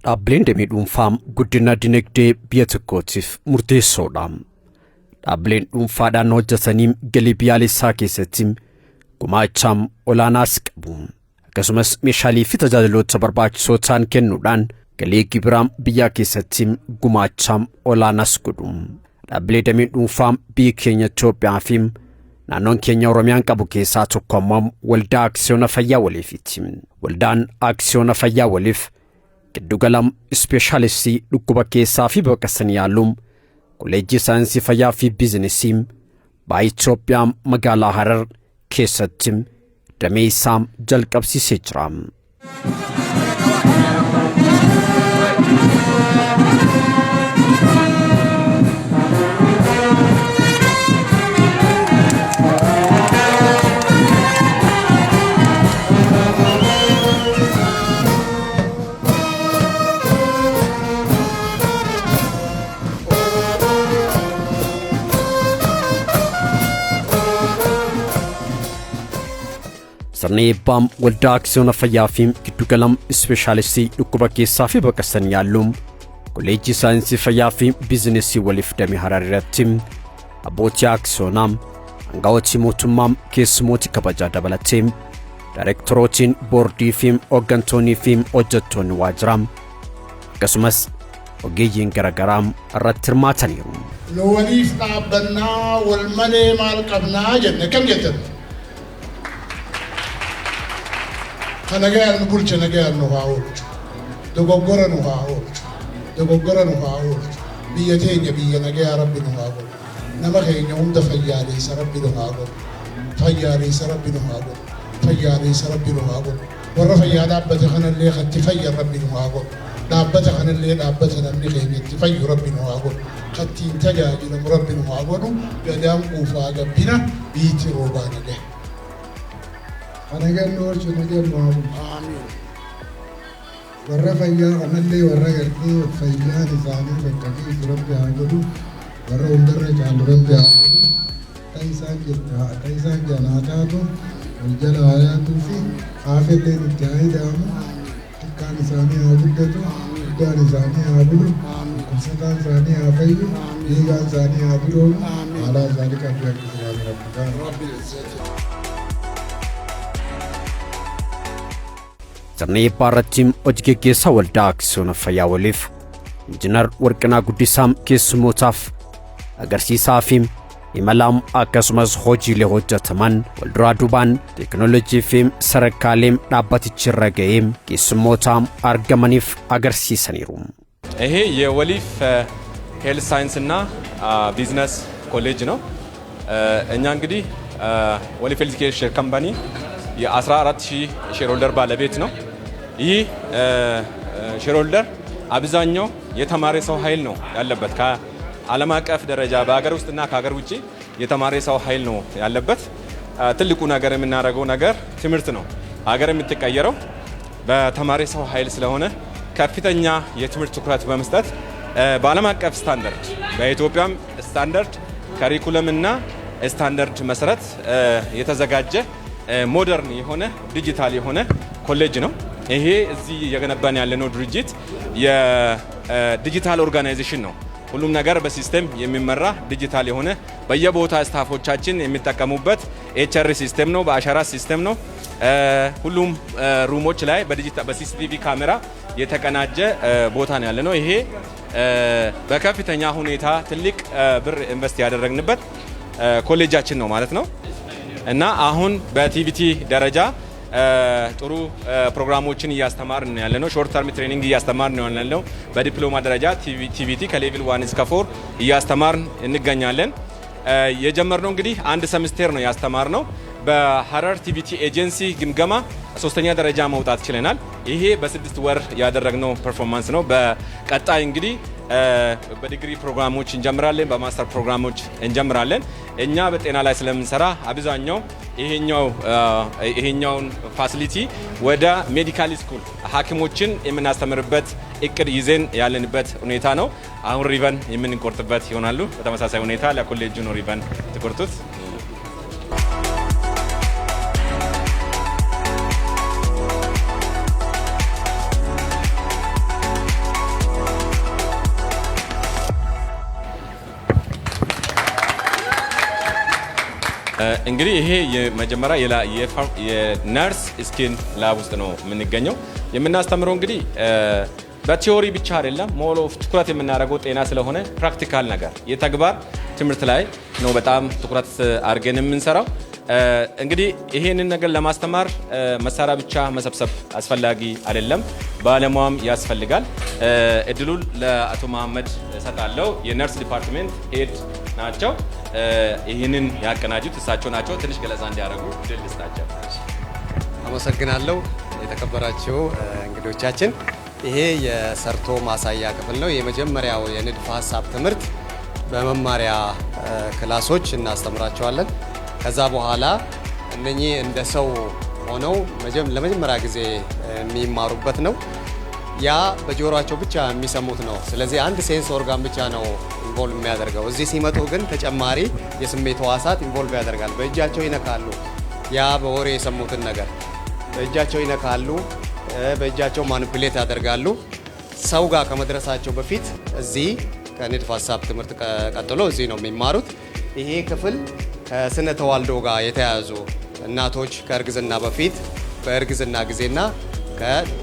dhaabbileen damee dhuunfaa guddina dinagdee biyya tokkootiif murteessoodha. Dhaabbileen dhuunfaadhaan hojjetanii galii biyyaalessaa keessatti gumaacha olaanaas qabu. Akkasumas meeshaalee fi tajaajiloota barbaachisoo ta'an kennuudhaan galii gibiraa biyya keessatti gumaacha olaanaas godhu. Dhaabbilee damee dhuunfaa biyya keenya Itoophiyaa fi naannoon keenya Oromiyaan qabu keessaa tokko immoo waldaa aksiyoona fayyaa waliifiti. Waldaan aksiyoona fayyaa waliif giddugalam ispeeshaalistii dhukkuba keessaa fi baqaqsanii yaaluun kolleejjii saayinsii fayyaa fi biizinesii baay'ee Itoophiyaa magaalaa Harar keessatti damee isaa jalqabsiisee jira. Sarneebbam waldaa aksiyoona fayyaa fi giddugalam ispeeshaalistii dhukkuba keessaa fi baqaqsanii yaaluun kolleejjii saayinsii fayyaa fi biizinesii waliif damee Harar irratti abbootii aksiyoonaa hangafoota mootummaa keessummoota kabajaa dabalatee daayireektorootiin boordii fi hooggantoonnii fi hojjettoonni waajjiraa akkasumas ogeeyyiin garaagaraa irratti hirmaataniiru. Nu waliif dhaabbannaa wal malee maal qabnaa jenne kam jettan? Nagayaan nu bulche nagayaan nu haa oolchu. Dogoggora nu haa oolchu. Dogoggora nu haa oolchu. Biyya teenya biyya nagayaa Rabbi nu haa godhu. Nama keenya hunda fayyaadeessa Rabbi nu haa godhu. Fayyaadeessa Rabbi nu haa godhu. Fayyaadeessa Rabbi nu haa godhu. Warra fayyaa dhaabbate kanallee katti fayya Rabbi nu haa godhu. Dhaabbata kanallee dhaabbata namni keenya itti fayyu Rabbi nu haa godhu. Kattiin tajaajilamu Rabbi nu haa godhu. Gadaan quufaa gabbina biitti roobaa nagaya. Anagan noorchu nagan maamu. Amiin. Warra fayyaa kanallee warra gartee fayyaan isaanii fakkii Rabbi haa godhu. Warra hundarra caalu Rabbi haa godhu. Taisaan jalaa taatu wal jala haa yaatuu fi haafilleen itti haa hidhaamu. Xiqqaan isaanii haa guddatu. Guddaan isaanii haa bulu. Kubsataan isaanii haa fayyu. Dhiigaan isaanii haa biroomu. Haalaa isaanii qabdee akka Rabbi. Sarneebbaa irratti hojii gaggeessaa waldaa aksiyoona fayyaa waliif injiinar Warqinaa Guddisaa keessumootaaf agarsiisaa fi imalaa akkasumas hojiilee hojjetaman walduraa duubaan teekinooloojii fi sadarkaalee dhaabbatichi irra ga'ee keessumoota argamaniif agarsiisaniiru. ይሄ የወሊፍ ሄልዝ ሳይንስ እና ቢዝነስ ኮሌጅ ነው። እኛ እንግዲህ ወሊፍ ሄልዝ ኬር ካምፓኒ የ14000 ሼርሆልደር ባለቤት ነው። ይህ ሼርሆልደር አብዛኛው የተማረ ሰው ኃይል ነው ያለበት። ከዓለም አቀፍ ደረጃ በአገር ውስጥና ከሀገር ውጪ የተማረ ሰው ኃይል ነው ያለበት። ትልቁ ነገር የምናደርገው ነገር ትምህርት ነው። ሀገር የምትቀየረው በተማረ ሰው ኃይል ስለሆነ ከፍተኛ የትምህርት ትኩረት በመስጠት በዓለም አቀፍ ስታንዳርድ በኢትዮጵያም ስታንዳርድ ካሪኩለምና ስታንዳርድ መሰረት የተዘጋጀ ሞደርን የሆነ ዲጂታል የሆነ ኮሌጅ ነው። ይሄ እዚህ የገነባን ያለነው ድርጅት የዲጂታል ኦርጋናይዜሽን ነው። ሁሉም ነገር በሲስተም የሚመራ ዲጂታል የሆነ በየቦታ ስታፎቻችን የሚጠቀሙበት ኤችአር ሲስተም ነው። በአሻራ ሲስተም ነው። ሁሉም ሩሞች ላይ በዲጂታል በሲሲቲቪ ካሜራ የተቀናጀ ቦታ ነው ያለነው። ይሄ በከፍተኛ ሁኔታ ትልቅ ብር ኢንቨስት ያደረግንበት ኮሌጃችን ነው ማለት ነው። እና አሁን በቲቪቲ ደረጃ ጥሩ ፕሮግራሞችን እያስተማርን ያለነው ሾርት ተርም ትሬኒንግ እያስተማርን ያለነው በዲፕሎማ ደረጃ ቲቪቲ ከሌቭል 1 እስከ 4 እያስተማርን እንገኛለን። የጀመርነው እንግዲህ አንድ ሰምስተር ነው ያስተማርነው። በሐረር ቲቪቲ ኤጀንሲ ግምገማ 3ኛ ደረጃ መውጣት ችለናል። ይሄ በ6 ወር ያደረግነው ፐርፎርማንስ ነው። በቀጣይ እንግዲህ በዲግሪ ፕሮግራሞች እንጀምራለን፣ በማስተር ፕሮግራሞች እንጀምራለን። እኛ በጤና ላይ ስለምንሰራ አብዛኛው ይሄኛውን ፋሲሊቲ ወደ ሜዲካል ስኩል ሐኪሞችን የምናስተምርበት እቅድ ይዘን ያለንበት ሁኔታ ነው። አሁን ሪቨን የምንቆርጥበት ይሆናሉ። በተመሳሳይ ሁኔታ ለኮሌጁ ነው ሪቨን ተቆርጡት። እንግዲህ ይሄ የመጀመሪያ የነርስ ስኪን ላብ ውስጥ ነው የምንገኘው። የምናስተምረው እንግዲህ በቲዮሪ ብቻ አይደለም፣ ሞር ኦፍ ትኩረት የምናደርገው ጤና ስለሆነ ፕራክቲካል ነገር የተግባር ትምህርት ላይ ነው በጣም ትኩረት አድርገን የምንሰራው። እንግዲህ ይሄንን ነገር ለማስተማር መሳሪያ ብቻ መሰብሰብ አስፈላጊ አይደለም፣ ባለሙያም ያስፈልጋል። እድሉን ለአቶ መሐመድ እሰጣለሁ። የነርስ ዲፓርትመንት ሄድ ናቸው። ይህንን ያቀናጁት እሳቸው ናቸው። ትንሽ ገለጻ እንዲያደርጉ እድል ልስጣቸው። አመሰግናለሁ። የተከበራችሁ እንግዶቻችን፣ ይሄ የሰርቶ ማሳያ ክፍል ነው። የመጀመሪያው የንድፈ ሀሳብ ትምህርት በመማሪያ ክላሶች እናስተምራቸዋለን። ከዛ በኋላ እነኚህ እንደ ሰው ሆነው ለመጀመሪያ ጊዜ የሚማሩበት ነው። ያ በጆሮአቸው ብቻ የሚሰሙት ነው። ስለዚህ አንድ ሴንስ ኦርጋን ብቻ ነው ኢንቮልቭ የሚያደርገው። እዚህ ሲመጡ ግን ተጨማሪ የስሜት ህዋሳት ኢንቮልቭ ያደርጋል። በእጃቸው ይነካሉ። ያ በወሬ የሰሙትን ነገር በእጃቸው ይነካሉ፣ በእጃቸው ማኒፑሌት ያደርጋሉ። ሰው ጋር ከመድረሳቸው በፊት እዚህ ከንድፈ ሀሳብ ትምህርት ቀጥሎ እዚህ ነው የሚማሩት። ይሄ ክፍል ከስነ ተዋልዶ ጋር የተያያዙ እናቶች ከእርግዝና በፊት፣ በእርግዝና ጊዜና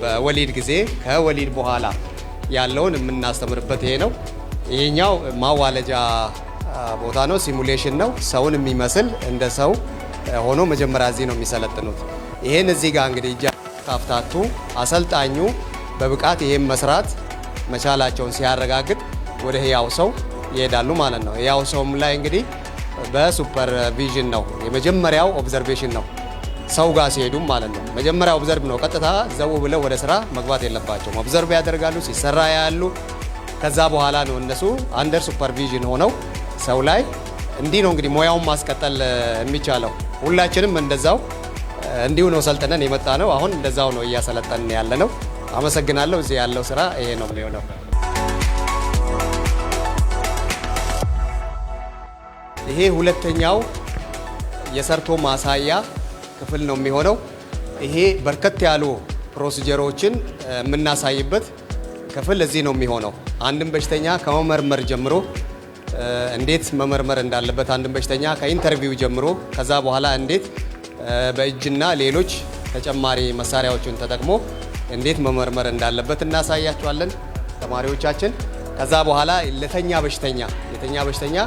በወሊድ ጊዜ፣ ከወሊድ በኋላ ያለውን የምናስተምርበት ይሄ ነው። ይሄኛው ማዋለጃ ቦታ ነው፣ ሲሙሌሽን ነው። ሰውን የሚመስል እንደ ሰው ሆኖ መጀመሪያ እዚህ ነው የሚሰለጥኑት። ይሄን እዚህ ጋር እንግዲህ እጃ ካፍታቱ አሰልጣኙ በብቃት ይሄን መስራት መቻላቸውን ሲያረጋግጥ ወደ ህያው ሰው ይሄዳሉ ማለት ነው። ህያው ሰውም ላይ እንግዲህ በሱፐርቪዥን ነው የመጀመሪያው ኦብዘርቬሽን ነው። ሰው ጋር ሲሄዱም ማለት ነው መጀመሪያ ኦብዘርቭ ነው። ቀጥታ ዘው ብለው ወደ ስራ መግባት የለባቸውም። ኦብዘርቭ ያደርጋሉ፣ ሲሰራ ያሉ። ከዛ በኋላ ነው እነሱ አንደር ሱፐርቪዥን ሆነው ሰው ላይ እንዲህ ነው እንግዲህ ሙያውን ማስቀጠል የሚቻለው። ሁላችንም እንደዛው እንዲሁ ነው ሰልጥነን የመጣ ነው። አሁን እንደዛው ነው እያሰለጠን ያለ ነው። አመሰግናለሁ። እዚህ ያለው ስራ ይሄ ነው የሚሆነው። ይሄ ሁለተኛው የሰርቶ ማሳያ ክፍል ነው የሚሆነው። ይሄ በርከት ያሉ ፕሮሲጀሮችን የምናሳይበት ክፍል እዚህ ነው የሚሆነው። አንድን በሽተኛ ከመመርመር ጀምሮ እንዴት መመርመር እንዳለበት፣ አንድን በሽተኛ ከኢንተርቪው ጀምሮ፣ ከዛ በኋላ እንዴት በእጅና ሌሎች ተጨማሪ መሳሪያዎችን ተጠቅሞ እንዴት መመርመር እንዳለበት እናሳያቸዋለን ተማሪዎቻችን። ከዛ በኋላ ለተኛ በሽተኛ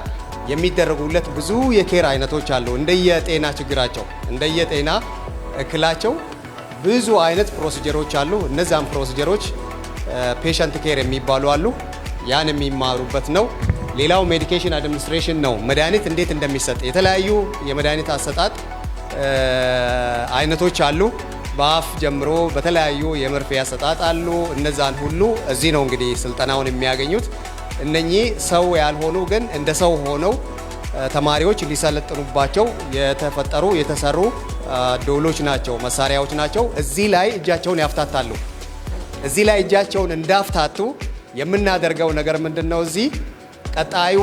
የሚደረጉለት ብዙ የኬር አይነቶች አሉ። እንደየጤና ችግራቸው እንደየጤና እክላቸው ብዙ አይነት ፕሮሲጀሮች አሉ። እነዛም ፕሮሲጀሮች ፔሸንት ኬር የሚባሉ አሉ። ያን የሚማሩበት ነው። ሌላው ሜዲኬሽን አድሚኒስትሬሽን ነው። መድኃኒት እንዴት እንደሚሰጥ የተለያዩ የመድኃኒት አሰጣጥ አይነቶች አሉ። በአፍ ጀምሮ በተለያዩ የመርፌ አሰጣጥ አሉ። እነዛን ሁሉ እዚህ ነው እንግዲህ ስልጠናውን የሚያገኙት። እነኚህ ሰው ያልሆኑ ግን እንደ ሰው ሆነው ተማሪዎች ሊሰለጥኑባቸው የተሰሩ ዶሎች ናቸው፣ መሳሪያዎች ናቸው። እዚህ ላይ እጃቸውን ያፍታታሉ። እዚህ ላይ እጃቸውን እንዳፍታቱ የምናደርገው ነገር ምንድነው? እዚህ ቀጣዩ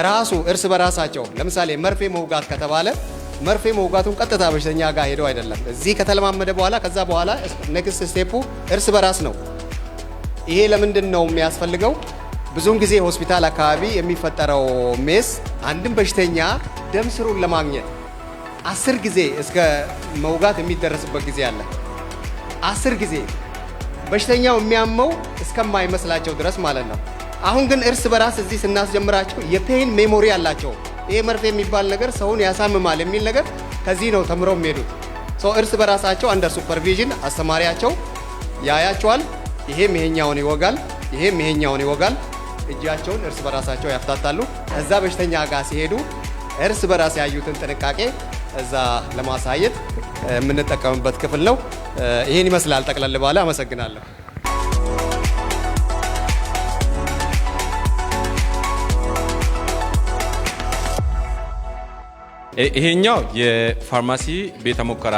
ራሱ እርስ በራሳቸው ለምሳሌ መርፌ መውጋት ከተባለ መርፌ መውጋቱን ቀጥታ በሽተኛ ጋር ሄደው አይደለም። እዚህ ከተለማመደ በኋላ ከዛ በኋላ ኔክስት ስቴፑ እርስ በራስ ነው። ይሄ ለምንድን ነው የሚያስፈልገው? ብዙውን ጊዜ ሆስፒታል አካባቢ የሚፈጠረው ሜስ አንድን በሽተኛ ደም ስሩን ለማግኘት 10 ጊዜ እስከ መውጋት የሚደረስበት ጊዜ አለ። 10 ጊዜ በሽተኛው የሚያመው እስከማይመስላቸው ድረስ ማለት ነው። አሁን ግን እርስ በራስ እዚህ ስናስጀምራቸው የፔን ሜሞሪ አላቸው። ይሄ መርፌ የሚባል ነገር ሰውን ያሳምማል የሚል ነገር ከዚህ ነው ተምረው የሚሄዱት። እርስ በራሳቸው አንደር ሱፐርቪዥን አስተማሪያቸው ያያቸዋል። ይሄም ይሄኛውን ይወጋል፣ ይሄም ይሄኛውን ይወጋል። እጃቸውን እርስ በራሳቸው ያፍታታሉ። እዛ በሽተኛ ጋር ሲሄዱ እርስ በራስ ያዩትን ጥንቃቄ እዛ ለማሳየት የምንጠቀምበት ክፍል ነው። ይሄን ይመስላል ጠቅለል ባለ። አመሰግናለሁ። ይሄኛው የፋርማሲ ቤተ ሙከራ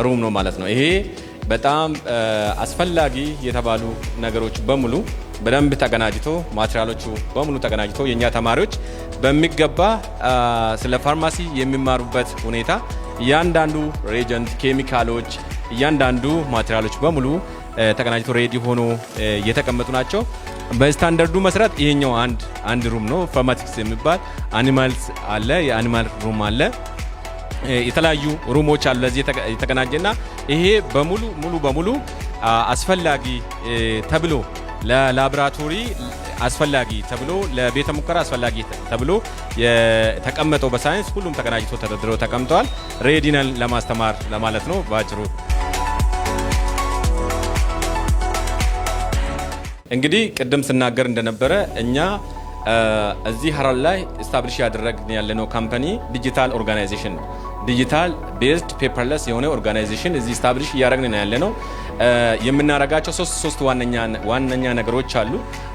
ሩም ነው ማለት ነው። ይሄ በጣም አስፈላጊ የተባሉ ነገሮች በሙሉ በደንብ ተቀናጅቶ ማቴሪያሎቹ በሙሉ ተቀናጅቶ የኛ ተማሪዎች በሚገባ ስለ ፋርማሲ የሚማሩበት ሁኔታ እያንዳንዱ ሬጀንት፣ ኬሚካሎች፣ እያንዳንዱ ማቴሪያሎች በሙሉ ተቀናጅቶ ሬዲ ሆኖ የተቀመጡ ናቸው። በስታንዳርዱ መሰረት ይሄኛው አንድ ሩም ነው ፋርማቲክስ የሚባል አኒማልስ አለ የአኒማል ሩም አለ የተለያዩ ሩሞች አሉ ለዚህ የተቀናጀና ይሄ ሙሉ በሙሉ አስፈላጊ ተብሎ ለላቦራቶሪ አስፈላጊ ተብሎ ለቤተ ሙከራ አስፈላጊ ተብሎ የተቀመጠው በሳይንስ ሁሉም ተቀናጅቶ ተደርድሮ ተቀምጧል ሬዲናል ለማስተማር ለማለት ነው ባጭሩ እንግዲህ ቅድም ስናገር እንደነበረ እኛ እዚህ ሐረር ላይ ስታብሊሽ ያደረግን ያለነው ካምፓኒ ዲጂታል ኦርጋናይዜሽን ነው ዲጂታል ቤዝድ ፔፐርለስ የሆነ ኦርጋናይዜሽን እዚህ ስታብሊሽ ያደረግን ያለነው የምናረጋቸው ሶስት ዋነኛ ነገሮች አሉ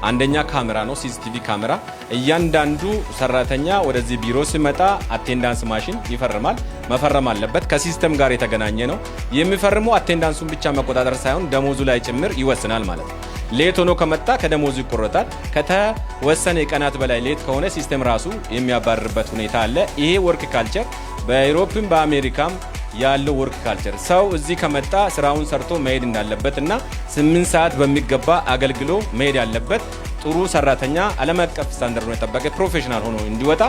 አንደኛ ካሜራ ነው ሲሲቲቪ ካሜራ እያንዳንዱ ሰራተኛ ወደዚህ ቢሮ ሲመጣ አቴንዳንስ ማሽን ይፈርማል መፈረም አለበት ከሲስተም ጋር የተገናኘ ነው የሚፈርመው አቴንዳንሱን ብቻ መቆጣጠር ሳይሆን ደሞዙ ላይ ጭምር ይወስናል ማለት ነው ሌት ሆኖ ከመጣ ከደሞዙ ይቆረጣል ከተወሰነ ቀናት በላይ ሌት ከሆነ ሲስተም ራሱ የሚያባርርበት ሁኔታ አለ ይሄ ወርክ ካልቸር በአውሮፓም በአሜሪካም ያለው ወርክ ካልቸር ሰው እዚህ ከመጣ ስራውን ሰርቶ መሄድ እንዳለበትና 8 ሰዓት በሚገባ አገልግሎ መሄድ ያለበት ጥሩ ሰራተኛ ዓለም አቀፍ ስታንዳርዱን የጠበቀ ፕሮፌሽናል ሆኖ እንዲወጣ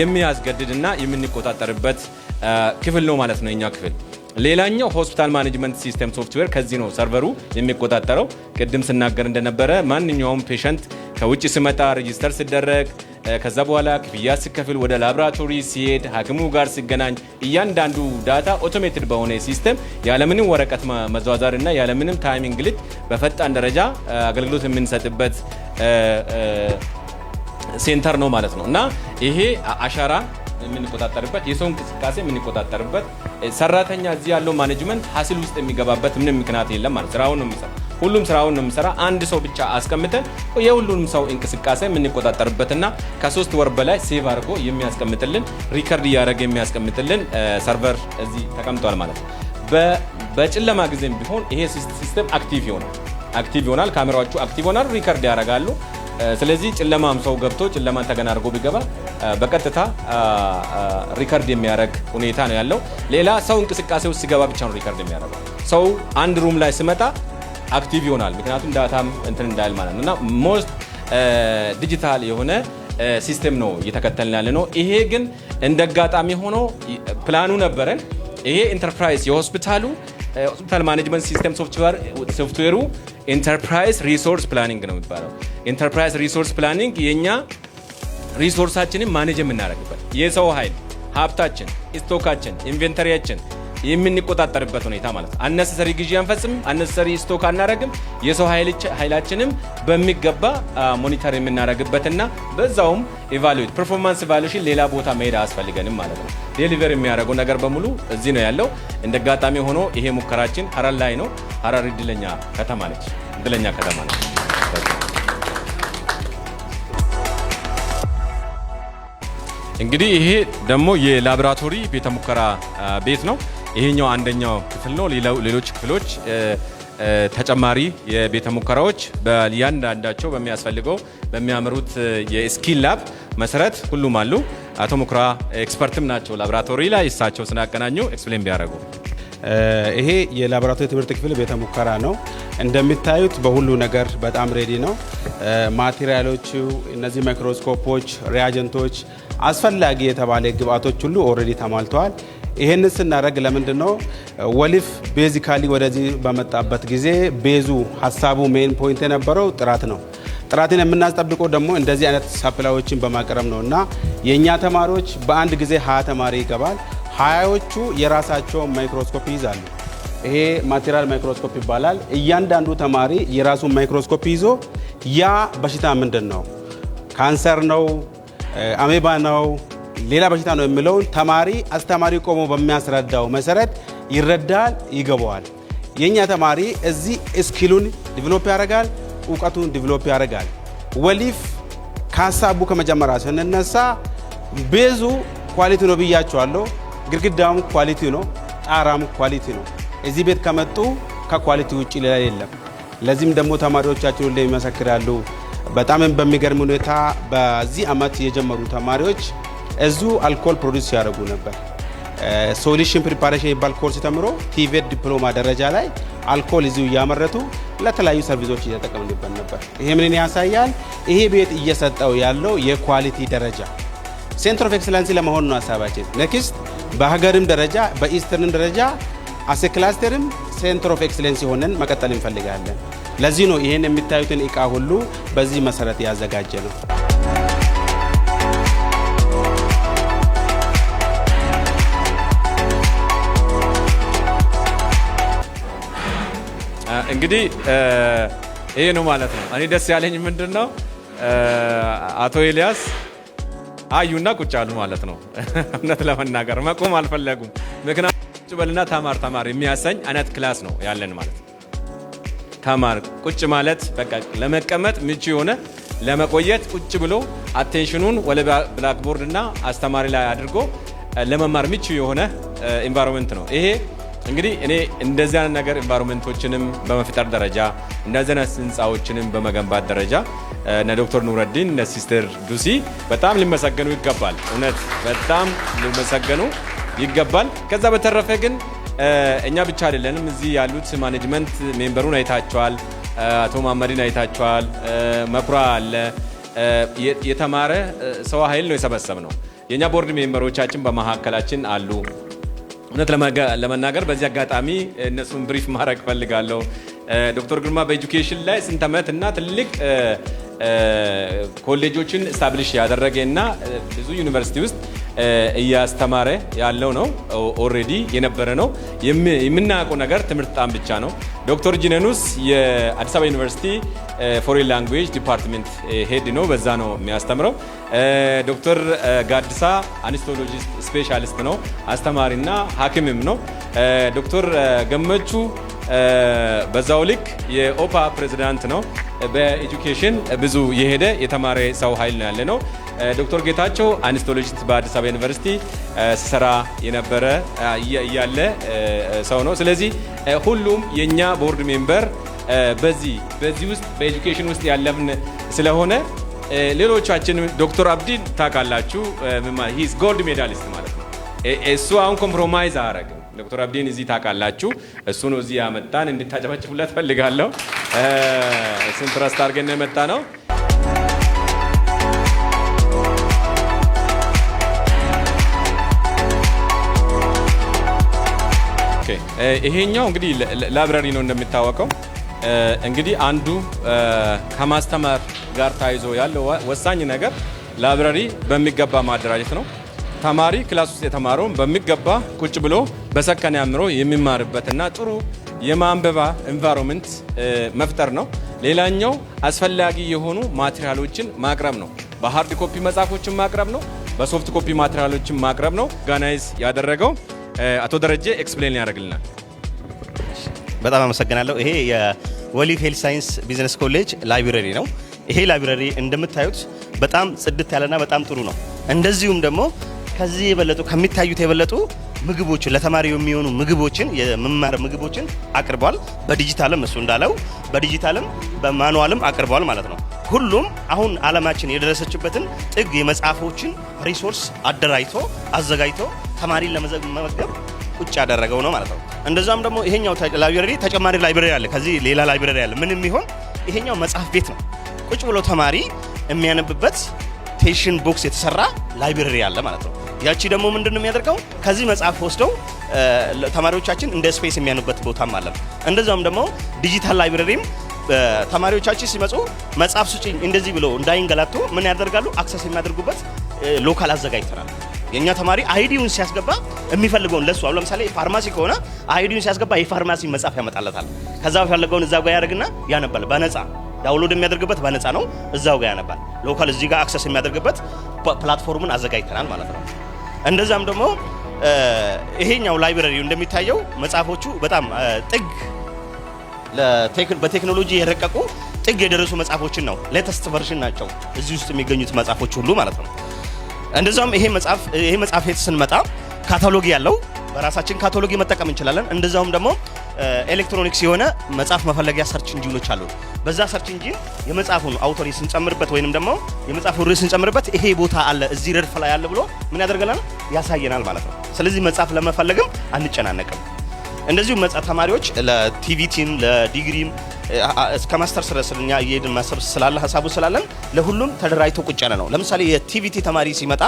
የሚያስገድድና የምንቆጣጠርበት ክፍል ነው ማለት ነው የኛ ክፍል ሌላኛው ሆስፒታል ማኔጅመንት ሲስተም ሶፍትዌር ከዚህ ነው ሰርቨሩ የሚቆጣጠረው ቅድም ስናገር እንደነበረ ማንኛውም ፔሸንት ከውጭ ሲመጣ ሬጂስተር ሲደረግ ከዛ በኋላ ክፍያ ሲከፍል ወደ ላቦራቶሪ ሲሄድ ሐኪሙ ጋር ሲገናኝ እያንዳንዱ ዳታ ኦቶሜትድ በሆነ ሲስተም ያለምንም ወረቀት መዟዟርና ያለምንም ታይሚንግ ግልት በፈጣን ደረጃ አገልግሎት የምንሰጥበት ሴንተር ነው ማለት ነው እና ይሄ አሻራ የምንቆጣጠርበት የሰው እንቅስቃሴ የምንቆጣጠርበት ሰራተኛ እዚህ ያለው ማኔጅመንት ሐስል ውስጥ የሚገባበት ምንም ምክንያት የለም ማለት ስራውን ነው የሚሰራ ሁሉም ስራውን ነው የሚሰራ አንድ ሰው ብቻ አስቀምጠን የሁሉንም ሰው እንቅስቃሴ የምንቆጣጠርበትና ከ3 ወር በላይ ሴቭ አድርጎ የሚያስቀምጥልን ሪከርድ ያደረገ የሚያስቀምጥልን ሰርቨር እዚህ ተቀምጧል ማለት ነው በጨለማ ጊዜም ቢሆን ይሄ ሲስተም አክቲቭ ይሆናል ካሜራዎቹ አክቲቭ ሆናል ሪከርድ ያደርጋሉ ስለዚህ ጨለማም ሰው ገብቶ ጨለማን ተገና አድርጎ ቢገባ በቀጥታ ሪከርድ የሚያደርግ ሁኔታ ነው ያለው ሌላ ሰው እንቅስቃሴ ውስጥ ሲገባ ብቻ ነው ሪከርድ የሚያደርገው ሰው አንድ ሩም ላይ ሲመጣ አክቲቭ ይሆናል ምክንያቱም ዳታም እንትን እንዳይል ማለት ነውና ሞስት ዲጂታል የሆነ ሲስተም ነው እየተከተልን ያለ ነው ይሄ ግን እንደጋጣሚ ሆኖ ፕላኑ ነበረን ይሄ ኢንተርፕራይዝ የሆስፒታል ማኔጅመንት ሲስተም ሶፍትዌሩ ኢንተርፕራይዝ ሪሶርስ ፕላኒንግ ነው የሚባለው ኢንተርፕራይዝ ሪሶርስ ፕላኒንግ የኛ ሪሶርሳችንን ማኔጅ የምናደርግበት የሰው ኃይል ሀብታችን ስቶካችን ኢንቨንተሪያችን የምንቆጣጠርበት ሁኔታ ማለት ነው አነሰሰሪ ግዢ አንፈጽም አነሰሰሪ ስቶክ አናረግም የሰው ኃይላችንም በሚገባ ሞኒተር የምናደርግበትና በዛውም ኢቫሉዌት ፐርፎርማንስ ኢቫሉዌሽን ሌላ ቦታ መሄድ አያስፈልገንም ማለት ነው ዴሊቨር የሚያደርገው ነገር በሙሉ እዚህ ነው ያለው እንደጋጣሚ ሆኖ ይሄ ሙከራችን ሐረር ላይ ነው ሐረር እድለኛ ከተማ ነች እንግዲህ ይሄ ደግሞ የላቦራቶሪ ቤተ ሙከራ ቤት ነው ይሄኛው አንደኛው ክፍል ነው ሌሎች ክፍሎች ተጨማሪ የቤተ ሙከራዎች በእያንዳንዳቸው በሚያስፈልገው በሚያመሩት የስኪል ላብ መሰረት ሁሉም አሉ አቶ ሙክራ ኤክስፐርትም ናቸው ላቦራቶሪ ላይ እሳቸው ስናቀናኙ ኤክስፕሌን ቢያደርጉ ይሄ የላቦራቶሪ ትምህርት ክፍል ቤተ ሙከራ ነው እንደምታዩት በሁሉ ነገር በጣም ሬዲ ነው ማቴሪያሎቹ እነዚህ ማይክሮስኮፖች ሪአጀንቶች አስፈላጊ የተባለ ግብአቶች ሁሉ ኦሬዲ ተሟልተዋል ይሄንን ስናደርግ ለምንድነው ወሊፍ ቤዚካሊ ወደዚህ በመጣበት ጊዜ ቤዙ ሐሳቡ ሜን ፖይንት የነበረው ጥራት ነው ጥራትን የምናስጠብቀው ደግሞ እንደዚህ አይነት ሰፕላዮችን በማቅረብ ነውና የኛ ተማሪዎች በአንድ ጊዜ 20 ተማሪ ይገባል 20ዎቹ የራሳቸው ማይክሮስኮፕ ይዛሉ ይሄ ማቴሪያል ማይክሮስኮፕ ይባላል እያንዳንዱ ተማሪ የራሱን ማይክሮስኮፕ ይዞ ያ በሽታ ምንድነው ካንሰር ነው አሜባ ነው ሌላ በሽታ ነው የሚለው ተማሪ አስተማሪ ቆሞ በሚያስረዳው መሰረት ይረዳል ይገባዋል የኛ ተማሪ እዚህ ስኪሉን ዲቨሎፕ ያደርጋል ዕውቀቱን ዲቨሎፕ ያደርጋል ወሊፍ ካሳቡ ከመጀመሪያ ስንነሳ ቤዙ ኳሊቲ ነው ብያቸዋለሁ ግድግዳውም ኳሊቲ ነው ጣራም ኳሊቲ ነው እዚህ ቤት ከመጡ ከኳሊቲ ውጪ ሌላ የለም ለዚህም ደግሞ ተማሪዎቻችን ሁሉ ይመሰክራሉ በጣም በሚገርም ሁኔታ በዚህ አመት የጀመሩ ተማሪዎች እዙ አልኮል ፕሮዲዩስ ያደርጉ ነበር ሶሉሽን ፕሪፓሬሽን ይባል ኮርስ ተምሮ ቲቬት ዲፕሎማ ደረጃ ላይ አልኮል እዚሁ ያመረቱ ለተለያዩ ሰርቪሶች እየተጠቀምንበት ነበር። ይሄ ምን ያሳያል? ይሄ ቤት እየሰጠው ያለው የኳሊቲ ደረጃ ሴንተር ኦፍ ኤክሰለንስ ለመሆን ነው ሀሳባችን። ኔክስት በሀገርም ደረጃ በኢስተርን ደረጃ አሴ ክላስተርም ሴንተር ኦፍ ኤክሰለንስ ሆነን መቀጠል እንፈልጋለን። ለዚህ ነው ይሄን የሚታዩትን እቃ ሁሉ በዚህ መሰረት ያዘጋጀ ነው። እንግዲህ ይሄ ነው ማለት ነው። እኔ ደስ ያለኝ ምንድነው አቶ ኤልያስ አዩና ቁጭ አሉ ማለት ነው። እውነት ለመናገር መቆም አልፈለጉም። ምክንያቱም ቁጭ በልና ተማር የሚያሰኝ አይነት ክላስ ነው ያለን ማለት ነው። ተማር ቁጭ ማለት በቃ ለመቀመጥ ምቹ የሆነ ለመቆየት ቁጭ ብሎ አቴንሽኑን ወደ ብላክቦርድ እና አስተማሪ ላይ አድርጎ ለመማር ምቹ የሆነ ኤንቫይሮንመንት ነው ይሄ። እንግዲህ እኔ እንደዚህ አይነት ነገር ኤንቫይሮንመንቶችንም በመፍጠር ደረጃ እንደዚህ አይነት ህንፃዎችንም በመገንባት ደረጃ እነ ዶክተር ኑረዲን እነ ሲስተር ዱሲ በጣም ሊመሰገኑ ይገባል። እውነት በጣም ሊመሰገኑ ይገባል። ከዛ በተረፈ ግን እኛ ብቻ አይደለንም። እዚህ ያሉት ማኔጅመንት ሜምበሩን አይታቸዋል። አቶ መሐመድን አይታቸዋል። መኩራ አለ። የተማረ ሰው ኃይል ነው የሰበሰብ ነው። የኛ ቦርድ ሜምበሮቻችን በመካከላችን አሉ። እውነት ለመናገር በዚህ አጋጣሚ እነሱን ብሪፍ ማድረግ ፈልጋለሁ። ዶክተር ግርማ በኤጁኬሽን ላይ ስንት ዓመት እና ትልቅ ኮሌጆችን ስታብሊሽ ያደረገ እና ብዙ ዩኒቨርሲቲ ውስጥ እያስተማረ ያለው ነው። ኦልሬዲ የነበረ ነው። የምናውቀው ነገር ትምህርት ጣም ብቻ ነው። ዶክተር ጂነኑስ የአዲስ አበባ ዩኒቨርሲቲ ፎሬን ላንጉዌጅ ዲፓርትመንት ሄድ ነው። በዛ ነው የሚያስተምረው። ዶክተር ጋድሳ አኒስቶሎጂስት ስፔሻሊስት ነው። አስተማሪና ሐኪምም ነው። ዶክተር ገመቹ በዛው ልክ የኦፓ ፕሬዚዳንት ነው። በኤጁኬሽን ብዙ የሄደ የተማረ ሰው ኃይል ነው ያለ ነው። ዶክተር ጌታቸው አኒስቶሎጂስት በአዲስ አበባ ዩኒቨርሲቲ ሲሰራ የነበረ ያለ ሰው ነው። ስለዚህ ሁሉም የኛ ቦርድ ሜምበር በዚህ ውስጥ በኤጁኬሽን ውስጥ ያለብን ስለሆነ ሌሎቻችን ዶክተር አብዲን ታውቃላችሁ። ሂስ ጎልድ ሜዳሊስት ማለት ነው። እሱ አሁን ኮምፕሮማይዝ አያረግም። ዶክተር አብዲን እዚህ ታውቃላችሁ። እሱ ነው እዚህ ያመጣን። እንድታጨበጭቡለት ፈልጋለሁ። እሱን ትረስት አድርገን ነው የመጣ ነው። ይሄኛው እንግዲህ ላይብራሪ ነው እንደሚታወቀው። እንግዲህ አንዱ ከማስተማር ጋር ታይዞ ያለው ወሳኝ ነገር ላይብራሪ በሚገባ ማደራጀት ነው። ተማሪ ክላስ ውስጥ የተማረውን በሚገባ ቁጭ ብሎ በሰከነ አእምሮ የሚማርበትና ጥሩ የማንበባ ኤንቫይሮንመንት መፍጠር ነው። ሌላኛው አስፈላጊ የሆኑ ማቴሪያሎችን ማቅረብ ነው። በሃርድ ኮፒ መጽሐፎችን ማቅረብ ነው። በሶፍት ኮፒ ማቴሪያሎችን ማቅረብ ነው። ኦርጋናይዝ ያደረገው አቶ ደረጀ ኤክስፕሌን ያደርግልናል። በጣም አመሰግናለሁ። ይሄ የወሊድ ሄልዝ ሳይንስ ቢዝነስ ኮሌጅ ላይብረሪ ነው። ይሄ ላይብረሪ እንደምታዩት በጣም ጽድት ያለና በጣም ጥሩ ነው። እንደዚሁም ደግሞ ከዚህ የበለጡ ከሚታዩት የበለጡ ምግቦችን ለተማሪ የሚሆኑ ምግቦችን የመማር ምግቦችን አቅርቧል። በዲጂታልም እሱ እንዳለው በዲጂታልም በማኑዋልም አቅርቧል ማለት ነው። ሁሉም አሁን ዓለማችን የደረሰችበትን ጥግ የመጽሐፎችን ሪሶርስ አደራጅቶ አዘጋጅቶ ተማሪን ለመመገብ ቁጭ ያደረገው ነው ማለት ነው። እንደዛም ደግሞ ይሄኛው ላይብረሪ ተጨማሪ ላይብረሪ አለ። ከዚህ ሌላ ላይብረሪ አለ። ምንም ይሆን ይሄኛው መጽሐፍ ቤት ነው። ቁጭ ብሎ ተማሪ የሚያነብበት ቴንሽን ቦክስ የተሰራ ላይብረሪ አለ ማለት ነው። ያቺ ደግሞ ምንድነው የሚያደርገው ከዚህ መጽሐፍ ወስደው ተማሪዎቻችን እንደ ስፔስ የሚያኑበት ቦታም አለ። እንደዛም ደግሞ ዲጂታል ላይብረሪም ተማሪዎቻችን ሲመጡ መጽሐፍ ስጪኝ እንደዚህ ብሎ እንዳይንገላቱ ምን ያደርጋሉ? አክሰስ የሚያደርጉበት ሎካል አዘጋጅተናል። የኛ ተማሪ አይዲውን ሲያስገባ የሚፈልገውን ለሱ አሁን ለምሳሌ ፋርማሲ ከሆነ አይዲውን ሲያስገባ የፋርማሲ መጽሐፍ ያመጣለታል። ከዛ በፈለገውን እዛው ጋር ያደርግና ያነባል። በነፃ ዳውንሎድ የሚያደርግበት በነፃ ነው። እዛው ጋር ያነባል። ሎካል እዚህ ጋር አክሰስ የሚያደርግበት ፕላትፎርሙን አዘጋጅተናል ማለት ነው። እንደዛም ደግሞ ይሄኛው ላይብረሪው እንደሚታየው መጽሐፎቹ በጣም ጥግ በቴክኖሎጂ የረቀቁ ጥግ የደረሱ መጽሐፎችን ነው። ሌተስት ቨርዥን ናቸው እዚህ ውስጥ የሚገኙት መጽሐፎች ሁሉ ማለት ነው። እንደዛም ይሄ መጽሐፍ ቤት ስንመጣ ካታሎግ ያለው በራሳችን ካታሎግ መጠቀም እንችላለን። እንደዛውም ደግሞ ኤሌክትሮኒክስ የሆነ መጽሐፍ መፈለጊያ ሰርች ኢንጂኖች አሉ። በዛ ሰርች ኢንጂን የመጽሐፉን አውቶሪ ስንጨምርበት ወይንም ደግሞ የመጽሐፉን ርዕስ ስንጨምርበት ይሄ ቦታ አለ እዚህ ረድፍ ላይ ያለ ብሎ ምን ያደርገናል? ያሳየናል ማለት ነው። ስለዚህ መጽሐፍ ለመፈለግም አንጨናነቅም። እንደዚሁ መጽሐፍ ተማሪዎች ለቲቪቲም ለዲግሪም እስከ ማስተር ስለኛ እየሄድን ማስተር ስላለ ሐሳቡ ስላለን ለሁሉም ተደራጅቶ ቁጭ ያለ ነው። ለምሳሌ የቲቪቲ ተማሪ ሲመጣ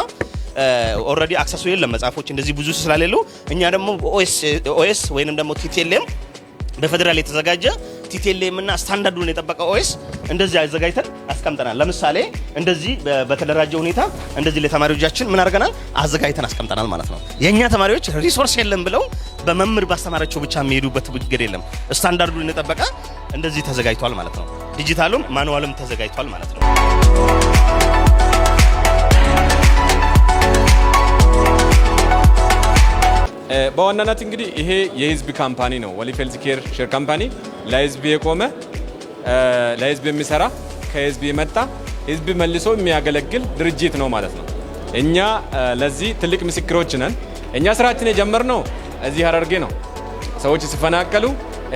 ኦሬዲ አክሰሱ የለም መጻፎች እንደዚህ ብዙ ስላሌሉ እኛ ደግሞ ኦኤስ ወይንም ደግሞ ቲቲኤልኤም በፌደራል የተዘጋጀ ቲቲኤልኤም እና ስታንዳርዱን የጠበቀ ኦኤስ እንደዚህ አዘጋጅተን አስቀምጠናል። ለምሳሌ እንደዚህ በተደራጀ ሁኔታ እንደዚህ ለተማሪዎቻችን ምን አድርገናል አዘጋጅተን አስቀምጠናል ማለት ነው። የኛ ተማሪዎች ሪሶርስ የለም ብለው በመምህር ባስተማራቸው ብቻ የሚሄዱበት መንገድ የለም። ስታንዳርዱን የጠበቀ እንደዚህ ተዘጋጅቷል ማለት ነው። ዲጂታሉም ማኑዋልም ተዘጋጅቷል ማለት ነው። በዋናነት እንግዲህ ይሄ የህዝብ ካምፓኒ ነው። ወሊፍ ሄልዝ ኬር ሼር ካምፓኒ ለህዝብ የቆመ ለህዝብ የሚሰራ ከህዝብ የመጣ ህዝብ መልሶ የሚያገለግል ድርጅት ነው ማለት ነው። እኛ ለዚህ ትልቅ ምስክሮች ነን። እኛ ስራችን የጀመርነው እዚህ ሀረርጌ ነው። ሰዎች ሲፈናቀሉ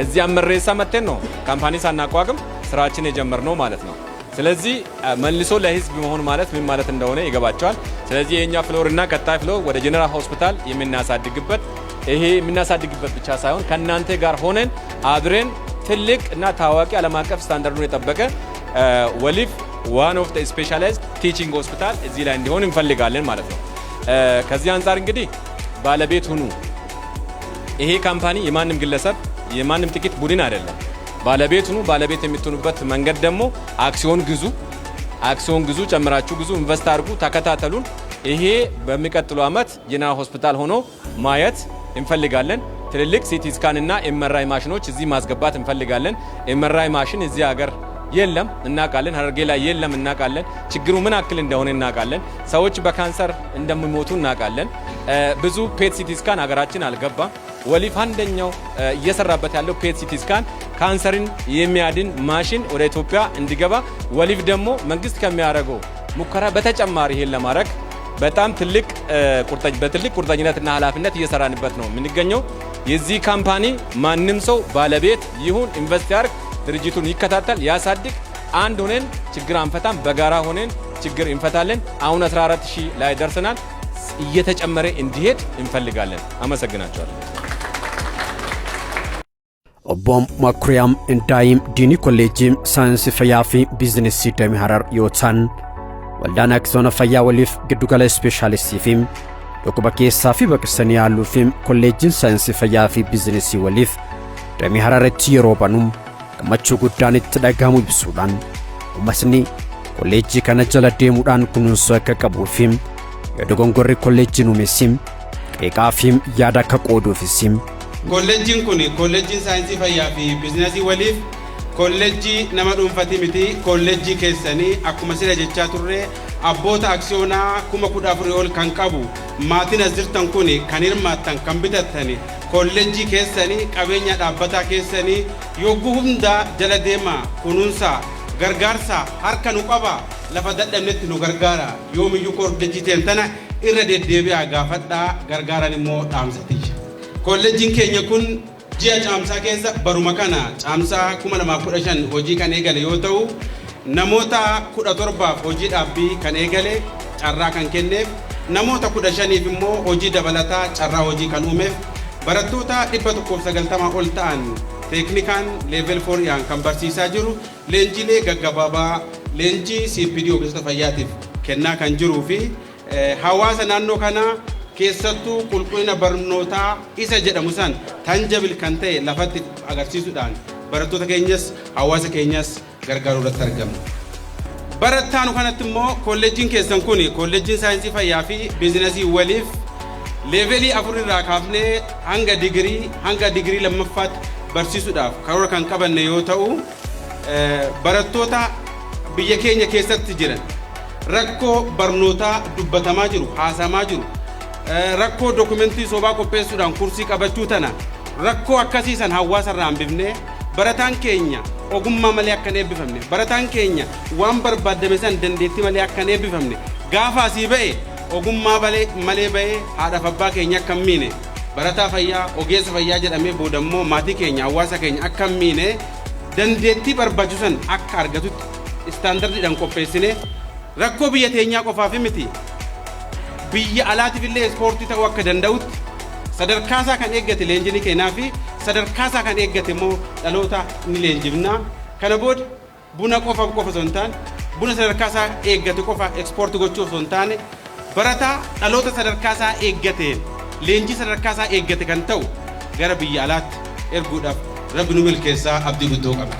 እዚህ አመሬሳ መተን ነው ካምፓኒ ሳናቋቁም ስራችን የጀመርነው ማለት ነው። ስለዚህ መልሶ ለህዝብ መሆን ማለት ምን ማለት እንደሆነ ይገባቸዋል። ስለዚህ የኛ ፍሎር እና ቀጣይ ፍሎር ወደ ጀነራል ሆስፒታል የምናሳድግበት ይሄ የምናሳድግበት ብቻ ሳይሆን ከናንተ ጋር ሆነን አብረን ትልቅ እና ታዋቂ ዓለም አቀፍ ስታንዳርዱን የጠበቀ ወሊፍ ዋን ኦፍ ዘ ስፔሻላይዝድ ቲቺንግ ሆስፒታል እዚህ ላይ እንዲሆን እንፈልጋለን ማለት ነው። ከዚህ አንፃር እንግዲህ ባለቤት ሁኑ። ይሄ ካምፓኒ የማንም ግለሰብ የማንም ጥቂት ቡድን አይደለም። ባለቤት ሁኑ። ባለቤት የምትሆኑበት መንገድ ደግሞ አክሲዮን ግዙ፣ ጨምራችሁ ግዙ፣ ኢንቨስት አድርጉ፣ ተከታተሉን። ይሄ በሚቀጥለው ዓመት ጀነራል ሆስፒታል ሆኖ ማየት እንፈልጋለን። ትልልቅ ሲቲ ስካን እና ኤምአርአይ ማሽኖች እዚህ ማስገባት እንፈልጋለን። ኤምአርአይ ማሽን እዚህ ሀገር የለም እናውቃለን። ሀረርጌ ላይ የለም እናውቃለን። ችግሩ ምን አክል እንደሆነ እናውቃለን። ሰዎች በካንሰር እንደሚሞቱ እናውቃለን። ብዙ ፔት ሲቲ ስካን ሀገራችን አልገባም። ወሊፍ አንደኛው እየሰራበት ያለው ፔት ሲቲ ስካን ካንሰርን የሚያድን ማሽን ወደ ኢትዮጵያ እንዲገባ ወሊፍ ደግሞ መንግስት ከሚያደርገው ሙከራ በተጨማሪ ይሄን ለማድረግ በጣም በትልቅ ቁርጠኝነትና ኃላፊነት እየሰራንበት ነው የምንገኘው። የዚህ ካምፓኒ ማንም ሰው ባለቤት ይሁን ኢንቨስት ያርግ፣ ድርጅቱን ይከታተል፣ ያሳድግ። አንድ ሆነን ችግር አንፈታም፣ በጋራ ሆነን ችግር እንፈታለን። አሁን 14000 ላይ ደርሰናል። እየተጨመረ እንዲሄድ እንፈልጋለን። አመሰግናችኋለሁ። ኦቦም ማኩሪያም እንዳይም ዲኒ ኮሌጅም ሳይንስ ፈያፊ ቢዝነስ ሲደም ሀረር ዮታን ወልዳና ክሶነ ፈያ ወሊፍ ግዱጋላ ስፔሻሊስት ፊም ዶኩባኬሳፊ በቅሰኒ ያሉ ፊም ኮሌጅን ሳይንስ ፈያፊ ቢዝነስ ወሊፍ ደሚ ሀረርቲ የሮባኑም ከመቹ ጉዳን ተደጋሙ ቢሱዳን ወመስኒ ኮሌጅ ከነጀለ ደሙዳን ኩኑንሶ ከቀቡ ፊም የዶጎንጎሪ ኮሌጅኑ ሜሲም ቀቃፊም ያዳ ከቆዱ ፊሲም ኮሌጅን ኩኒ ኮሌጅን ሳይንስ ፈያፊ ቢዝነስ ወሊፍ ኮሌጂ ነማ ዱንፈቲ ሚቲ ኮሌጂ keessani akkuma sira jechaa turre abboota aksiyoonaa 10,000 ol kan qabu maatiin asirtan kuni kan hirmaattan kan bitattani ኮሌጂ keessani qabeenya dhaabbataa keessani yogguu hunda jala deema kunuunsa gargaarsa harka nu qaba lafa dadhabnetti nu gargaara yoomiyyuu koolleejii teentana irra deddeebi'aa gaafadhaa gargaaran immoo dhaamsaticha koolleejiin keenya kun ji'a caamsaa keessa baruma kana caamsaa 2015 hojii kan eegale yoo ta'u namoota 17 hojii dhaabbii kan eegale carraa kan kenneef namoota 15 immoo hojii dabalataa carraa hojii kan uumeef barattoota 190 ol ta'an teeknikaan level 4 kan barsiisaa jiru leenjilee gaggabaabaa leenjii CPD ogeessota fayyaatiif kennaa kan jiruu fi hawaasa naannoo kanaa keessattuu qulqullina barnootaa isa jedhamu san tanjabil kan ta'e lafatti agarsiisuudhaan barattoota keenyas hawaasa keenyas gargaaruu irratti argamna. Barattaanu kanatti immoo kolleejiin keessan kun kolleejiin saayinsii fayyaa fi biizinasii waliif leevelii 4 irraa kaafnee hanga digirii lammaffaatti barsiisuudhaaf karoora kan qabanne yoo ta'u barattoota biyya keenya keessatti jiran rakkoo barnootaa dubbatamaa jiru haasamaa jiru rakkoo dokumentii sobaa qopheessuudhaan kursii qabachuu tana rakkoo akkasiisan hawaasa irraa hambifnee barataan keenya ogummaa malee akka hin eebbifamne barataan keenya waan barbaadame san dandeettii malee akka hin eebbifamne gaafa asii ba'e ogummaa malee ba'e haadhaaf abbaa keenya akka hin miine barataa fayyaa ogeessa fayyaa jedhamee boodammoo maatii keenya hawaasa keenya akka hin miine dandeettii barbaachisan akka argatutti istaandardiidhaan qopheessine rakkoo biyya teenyaa qofaaf miti biyya alaatiif illee ispoortii ta'uu akka danda'utti sadarkaasaa kan eeggate leenjii kennaa fi sadarkaasaa kan eeggate immoo dhaloota ni leenjifna kana booda buna qofa sontaan buna sadarkaa isaa eeggate qofa eksporti gochuu sontaane barataa dhaloota sadarkaa isaa eeggateen leenjii sadarkaa isaa eeggate kan ta'u gara biyya alaatti erguudhaaf rabbi nu milkeessaa abdii guddoo qabna.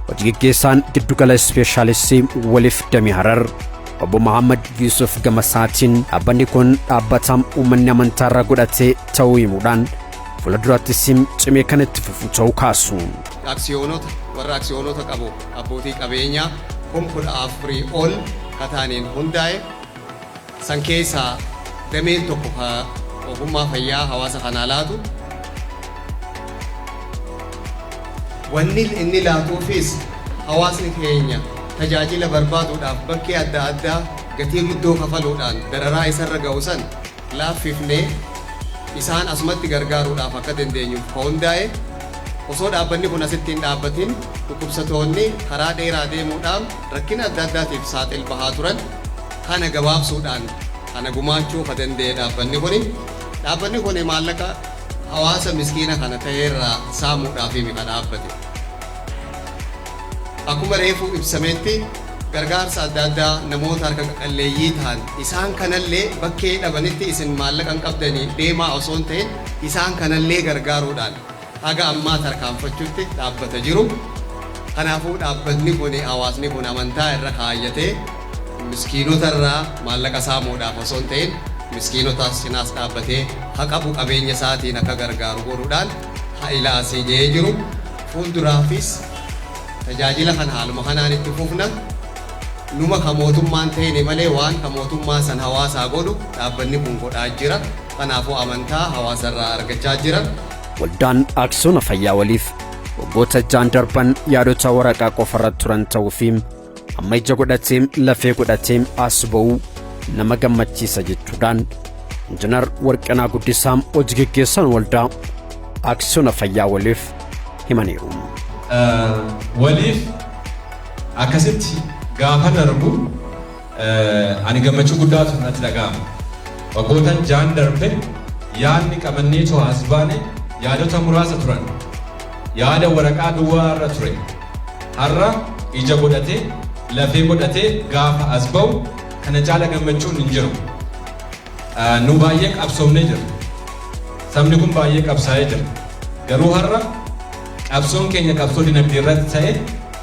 Hojigaggeessaan giddugala ispeeshaalistii waliif damee Harar obbo Muhammad Yusuf Gamasaatiin dhaabbanni kun dhaabbataa uummanni amantaarraa godhatee ta'uu himuudhaan fuulduraatti cimee kan itti fufu ta'uu kaasu. Aksiyoonota warra aksiyoonota qabu abbootii qabeenyaa 14,000 ol kataaniin hundaa'e san keessaa dameen tokko ogummaa fayyaa hawaasa kanaa laatu wanni inni laatuufis hawaasni keenya tajaajila barbaaduudhaaf bakkee adda addaa gatii guddoo kafaluudhaan dararaa isarra ga'u san laaffifnee isaan asumatti gargaaruudhaaf akka dandeenyuuf hundaa'e osoo dhaabbanni kun asitti hin dhaabbatin dhukkubsatoonni karaa dheeraa deemuudhaan rakkina adda addaatiif saaxil bahaa turan kana gabaabsuudhaan kana gumaachuu ka danda'e dhaabbanni kun maallaqa hawaasa miskiina kana ta'eerraa saamuudhaaf mika dhaabbate. Akkuma reefu ibsametti gargaarsa adda addaa namoota harka qalleeyyii ta'an isaan kanallee bakkee dhabanitti isin maallaqa hin qabdanii deemaa osoo hin ta'in isaan kanallee gargaaruudhaan haga ammaa tarkaanfachuutti dhaabbata jiru. Kanaafuu dhaabbanni kun hawaasni kun amantaa irra kaayyatee miskiinota irraa maallaqa saamuudhaaf osoo hin ta'in miskiinotaas cinaas dhaabbatee haqabu qabeenya isaatiin akka gargaaru godhuudhaan ilaasee jiru. Fuulduraafis tajaajila kana haaluma kanaan itti fufna. Numa ka mootummaan ta'ine malee waan ka mootummaa san hawaasaa godhu dhaabbanni kun godhaa jira. Kanaafuu amantaa hawaasarraa argachaa jira. Waldaan aksiyoona fayyaa waliif waggoota jaan darban yaadota waraqaa qofarratti turan ta'uu fi amma ija godhatee lafee godhatee as ba'uu nama gammachiisa jechuudhaan injinar Warqinaa Guddisaa hojigaggeessaan waldaa aksiyoona fayyaa waliif himaniiru. Waliif akkasitti gaafa darbu ani gammachuu guddaatu natti dhaga'ama. Waggoota jaan darbe yaadni qabannee too as baane yaadota muraasa turan. Yaada waraqaa duwwaa irra ture. Har'a ija godhatee lafee godhatee gaafa as ba'u kana caala gammachuun hin jiru. Nu baay'ee qabsoomnee jira. Sabni kun baay'ee qabsaa'ee jira. Garuu har'a qabsoon keenya qabsoo dinagdee irratti ta'e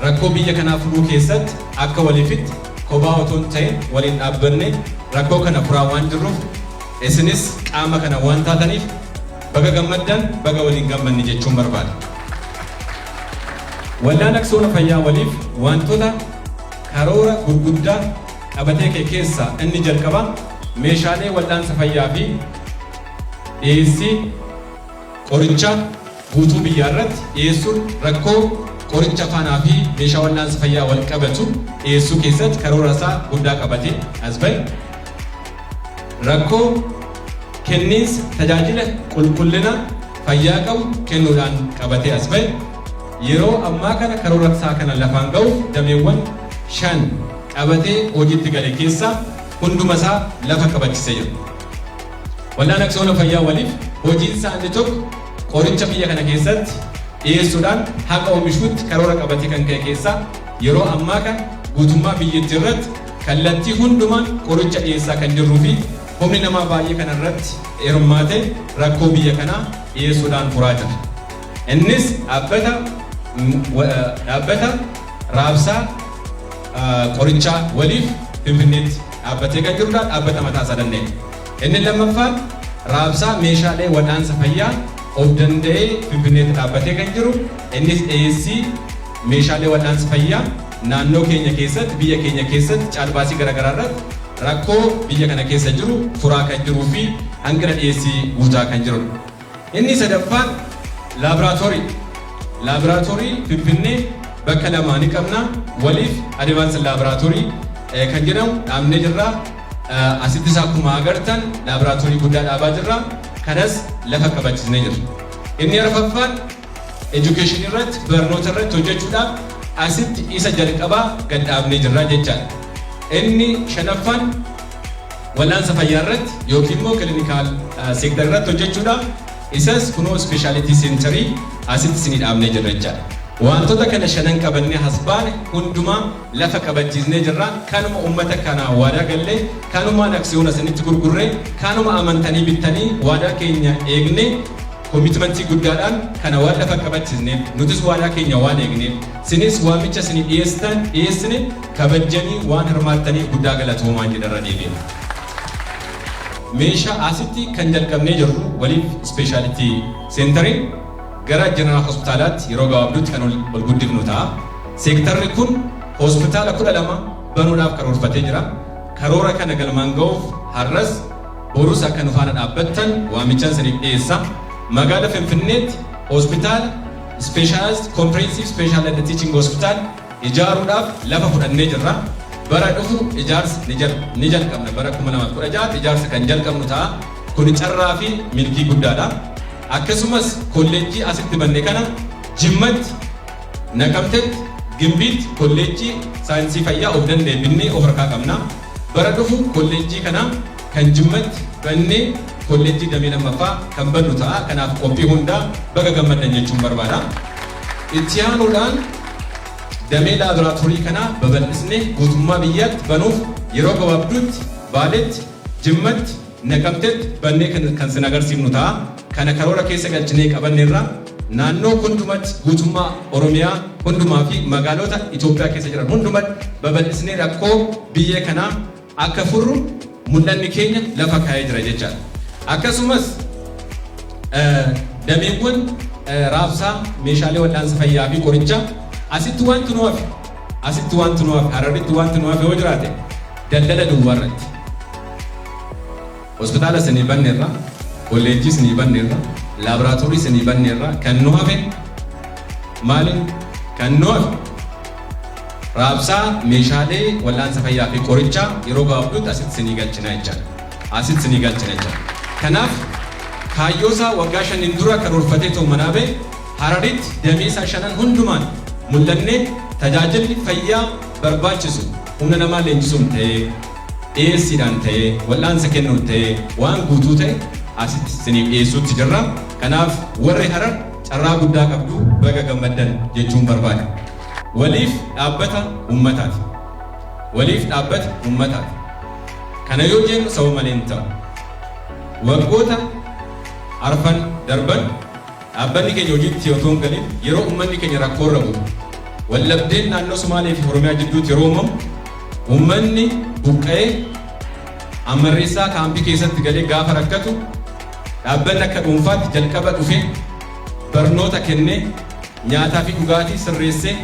rakkoo biyya kanaa furuu keessatti akka waliifitti kophaa otoo hin ta'in waliin dhaabbanne rakkoo kana furaa waan jirruuf isinis qaama kana waan taataniif baga gammaddan baga waliin gammanni jechuun barbaada. Waldaan aksiyoona fayyaa waliif wantoota karoora gurguddaa qabatee kee keessaa inni jalqaba meeshaalee wal'aansa fayyaa fi dhiyeessii qorichaa guutuu biyyaa irratti dhiyeessuun rakkoo qoricha faanaa fi meeshaa wal'aansa fayyaa wal qabatu dhiyeessuu keessatti karoora isaa guddaa qabatee as ba'e. Rakkoo kenniinsa tajaajila qulqullina fayyaa qabu kennuudhaan qabatee as ba'e. Yeroo ammaa kana karoora isaa kana lafaan ga'uuf dameewwan 5 qabatee hojiitti gale keessaa hunduma isaa lafa qabachiisee jira. Waldaan aksiyoona fayyaa waliif hojiin isaa inni tokko qoricha biyya kana keessatti dhiyeessuudhaan haqa oomishuutti karoora qabatee kan ka'e keessaa yeroo ammaa kana guutummaa biyyattii irratti kallattii hundumaan qoricha dhiyeessaa kan jirruu fi humni namaa baay'ee kana irratti hirmaatee rakkoo biyya kanaa dhiyeessuudhaan furaa jira. Innis dhaabbata raabsaa qorichaa waliif Finfinneetti dhaabbatee kan jirudha. Dhaabbata mataa isaa danda'e. Inni lammaffaan raabsaa meeshaalee wal'aansa fayyaa of danda'ee Finfinneetti dhaabbatee kan jiru. Innis dhiyeessii meeshaalee wal'aansa fayyaa naannoo keenya keessatti biyya keenya keessatti caalbaasii garaagaraa irratti rakkoo biyya kana keessa jiru furaa kan jiruu fi hanqina dhiyeessii guutaa kan jirudha. Inni sadaffaan laaboraatoorii Finfinnee bakka lamaa ni qabna. Waliif advaansi laaboraatoorii kan jedhamu dhaabnee jirra. Asittis akkuma agartan laaboraatoorii guddaa dhaabaa jirra. Kanas lafa qabachiisnee jirra. Inni arfaffaan education irratti barnoota irratti hojjechuudhaaf asitti isa jalqabaa gad dhaabnee jirra jechaadha. Inni shanaffaan wal'aansa fayyaa irratti yookiin immoo kliinikaal seektar irratti hojjechuudhaaf isas kunoo speciality centerii asitti isinii dhaabnee jirra jechaadha. Wantoota kana shanan qabannee hasbaane hundumaa lafa qabachiisnee jirra. Kanuma uummata kanaa waadaa gallee kanumaan aksiyoona isinitti gurgurree kanuma amantanii bittanii waadaa keenya eegnee komitmentii guddaadhaan kana waan lafa qabachiisneef nutis waadaa keenya waan eegneef sinis waamicha isinii dhiyeessine kabajanii waan hirmaattaniif guddaa galatoomaan jedharra deebiin. Meeshaa asitti kan jalqabnee jirru waliif speciality centerii gara General Hospitalaatti yeroo gabaabduutti kan ol guddifnu ta'a. Seektarri kun hospitaala 12 banuudhaaf karoorfatee jira. Karoora kana galmaan ga'uuf har'as borus akka nu faana dhaabbattan waamichaan isiniif dhiyeessa. Magaala Finfinneetti hospitaala specialized comprehensive special teaching hospital ijaaruudhaaf lafa fudhannee jirra. Bara dhufu ijaarsa ni jalqabna. Bara 2016 ijaarsa kan jalqabnu ta'a. Kun carraa fi milkii guddaadha. Akkasumas kolleejjii asitti banne kana Jimmatti, Naqamtetti, Gimbiitti kolleejjii saayinsii fayyaa of danda'e binnee of harkaa qabna. Bara dhufu kolleejjii kana kan Jimmatti bannee kolleejjii damee lammaffaa kan bannu ta'a. Kanaaf qophii hundaa baga gammaddan jechuun barbaada. Itti aanuudhaan damee laaboraatoorii kana babal'isnee guutummaa biyyaatti banuuf yeroo gabaabduutti Baaleetti, Jimmatti, Naqamtetti bannee kan sin agarsiifnu ta'a. Kana karoora keessa galchinee qabanneerra naannoo hundumatti guutummaa Oromiyaa hundumaa fi magaalota Itoophiyaa keessa jiran hundumatti babal'isnee rakkoo biyya kanaa akka furru mul'anni keenya lafa kaa'ee jira jechaadha. Akkasumas dameewwan raabsaa meeshaalee wal'aansa fayyaa fi qorichaa asitti wanti nu hafe Hararitti wanti nu hafe yoo jiraate daldala duwwaarratti hospitaala isinii banneerra, kolleejjii isinii banneerra, laaboraatoorii isinii banneerra. Kan nu hafe maaliin kan nu hafe raabsaa meeshaalee wal'aansa fayyaa fi qorichaa yeroo gabaabduutti asitti isinii galchina jechaadha. Kanaaf kaayyoosaa waggaa 5 dura karoorfatee ta'u manaabe Hararitti dameesaa 5 hundumaan mul'annee tajaajilli fayyaa barbaachisu humna namaa leenjisuun ta'ee dhiyeessiidhaan ta'ee wal'aansa kennuun ta'ee waan guutuu ta'e asitti isiniif dhiyeessuutti jirra. Kanaaf warri Harar carraa guddaa qabdu baga gammaddan jechuun barbaada. Waliif dhaabbata uummataati. Kana yoo jennu sababa malee hin ta'u. Waggoota arfan darban dhaabbanni keenya hojiitti otoo hin galin yeroo uummanni keenya rakkoo irra bu'u wallabdeen naannoo Somaalee fi Oromiyaa jidduutti yeroo uumamu uummanni buqqa'ee Amarreessaa kaampii keessatti galee gaafa rakkatu dhaabbanni akka dhuunfaatti jalqaba dhufee barnoota kennee nyaataa fi dhugaatii sirreessee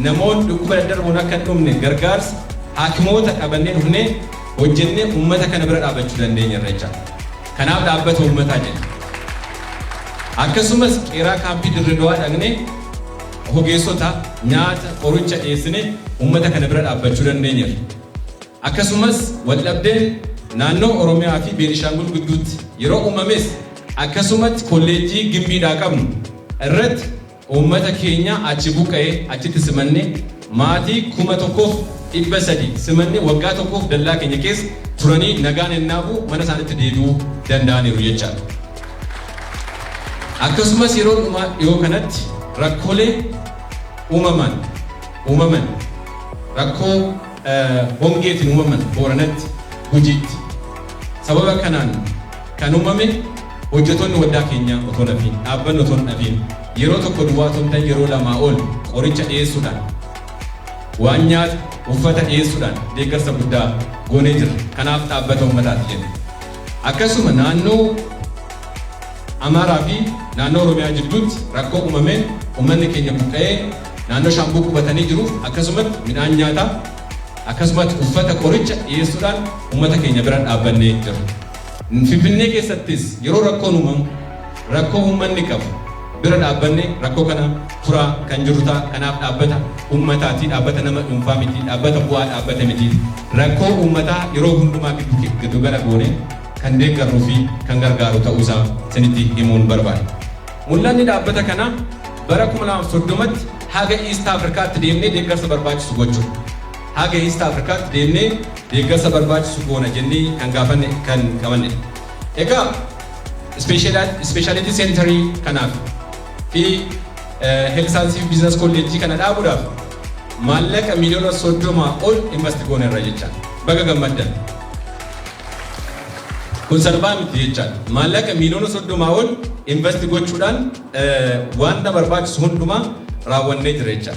namoonni dhukkuba daddarboon akka hin dhumne gargaarsa haakimoota qabannee dhufnee hojjennee uummata kana bira dhaabbachuu dandeenyerra jechaadha. Kanaaf dhaabbata uummataa jenna. Akkasumas qeeraa kaampii Dirredawaa dhaqnee ogeessota nyaata qoricha dhiyeessinee uummata kana bira dhaabbachuu dandeenyerra. Akkasumas waldhabdeen naannoo Oromiyaa fi Beenishaangul gidduutti yeroo uumames akkasumatti kolleejjii Gimbiidhaa qabnu irratti uummata keenya achi buqqa'ee achitti simannee maatii 1,300 simannee waggaa tokkoof dallaa keenya keessa turanii nagaan ennaabu mana isaaniitti deebi'uu danda'aniiru jechaadha. Akkasumas yeroo dhiyoo kanatti rakkoolee uumaman rakkoo hongeetiin uumaman Booranatti Gujiitti sababa kanaan kan uumame hojjettoonni waldaa keenyaa otoo nafiin dhaabbanni otoo nafiin yeroo tokko duwwaa otoo ta'an yeroo lamaa ol qoricha dhiyeessuudhaan waan nyaata uffata dhiyeessuudhaan deeggarsa guddaa goonee jirra. Kanaaf dhaabbata uummataati jenna. Akkasuma naannoo Amaaraa fi naannoo Oromiyaa jidduutti rakkoo uumameen uummanni keenya buqqa'ee naannoo Shaambuu qubatanii jiruuf akkasumatti midhaan nyaataa akkasumatti uffata qoricha dhiyeessuudhaan uummata keenya bira dhaabbannee jirra. Finfinnee keessattis yeroo rakkoon uumamu rakkoo uummanni qabu bira dhaabbannee rakkoo kana furaa kan jiru ta'a. Kanaaf dhaabbata uummataati, dhaabbata nama dhuunfaa miti, dhaabbata bu'aa dhaabbata miti. Rakkoo uummataa yeroo hundumaa giddu gala goonee kan deeggarruu fi kan gargaaru ta'uusaa isinitti himuun barbaada. Mul'anni dhaabbata kana bara 2030tti haga East Afrikaatti deemnee deeggarsa barbaachisu gochuudha. Haga East Afrikaatti deemnee deeggarsa barbaachisu goona jennee kan gaafanne kan qabanne. Egaa speciality center kanaaf fi health science business college kana dhaabuudhaaf maallaqa miliyoona 30 ol invest goonerra jecha baga gammaddan kun salphaa miti jecha maallaqa miliyoona 30 ol invest gochuudhaan waan barbaachisu hundumaa raawwannee jira jecha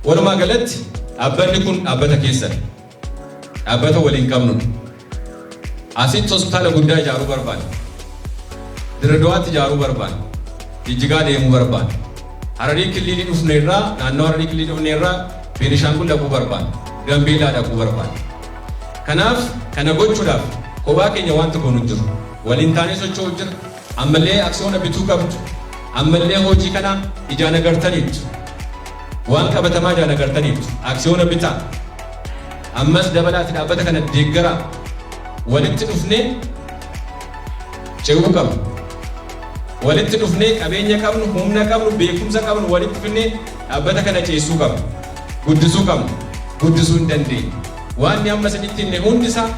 walumaa galatti dhaabbanni kun dhaabbata keessan dhaabbata waliin qabnu asitti hospitaala guddaa ijaaruu barbaada Dirreedawaatti ijaaruu barbaada Jijjigaa deemuu barbaada Hararii Kililii dhufneerraa naannoo Hararii Kililii dhufneerraa Beenishaangul dhaquu barbaada Gambeelaa dhaquu barbaada kanaaf kana gochuudhaaf kophaa keenya waan tokko nu jiru waliin taanee socho'uu jira ammallee aksiyoona bituu qabdu ammallee hojii kana ijaan agartaniitu waan qabatamaa ijaan agartaniitu aksiyoona bitaa ammas dabalaati dhaabbata kana deeggaraa walitti dhufnee ce'uu qabnu walitti dhufnee qabeenya qabnu humna qabnu beekumsa qabnu walitti dhufnee dhaabbata kana ceessuu qabnu guddisuu hin dandeenye waan amma sanitti inni hundisaa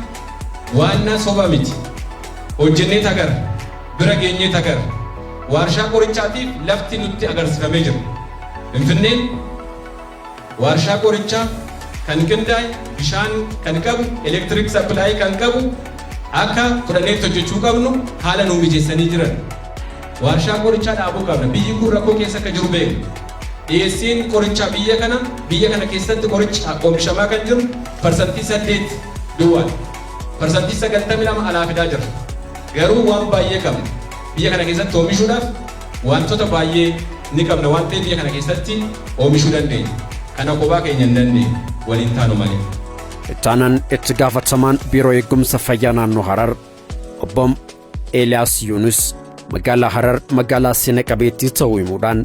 waan soba miti hojjennee tagar bira geenyee tagar waarshaa qorichaatiif lafti nutti agarsiifamee jira Finfinneen waarshaa qorichaa kan qindaa'e bishaan kan qabu electric supply kan qabu akka fudhannee hojjechuu qabnu haala nu mijeessanii jiran waarshaa qorichaa dhaabuu qabna biyyi kun rakkoo keessa akka jiru beekna dhiyeessiin qorichaa biyya kana keessatti qoricha oomishamaa kan jiru parsantii 8 duwwaa parsantii 92 alaa fidaa jira garuu waan baay'ee qabna biyya kana keessatti oomishuudhaaf wantoota baay'ee ni qabna waan ta'eef biyya kana keessatti oomishuu dandeenya kana kophaa keenya hin dandeenye waliin taanu malee. Ittaanan itti gaafatamaan biiroo eegumsa fayyaa naannoo Harar obbo Eeliyaas Yuunus magaalaa Harar magaalaa seena qabeettii ta'uu himuudhaan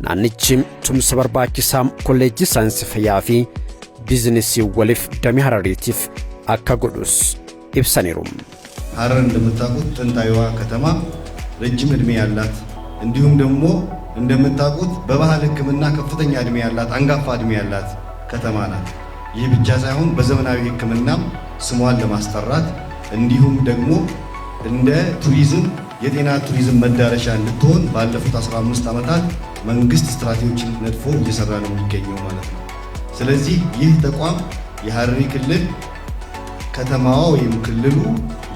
naannichi tumsa barbaachisaa kolleejjii saayinsii fayyaa fi biizinesii waliif damee Harariitiif akka godhus ibsaniiru. ሀረር እንደምታውቁት ጥንታዊዋ ከተማ ረጅም ዕድሜ ያላት እንዲሁም ደግሞ እንደምታውቁት በባህል ሕክምና ከፍተኛ ዕድሜ ያላት አንጋፋ ዕድሜ ያላት ከተማ ናት። ይህ ብቻ ሳይሆን በዘመናዊ ሕክምናም ስሟን ለማስጠራት እንዲሁም ደግሞ እንደ ቱሪዝም የጤና ቱሪዝም መዳረሻ እንድትሆን ባለፉት 15 ዓመታት መንግስት ስትራቴጂዎችን ነድፎ እየሰራ ነው የሚገኘው ማለት ነው። ስለዚህ ይህ ተቋም የሐረሪ ክልል ከተማዋ ወይም ክልሉ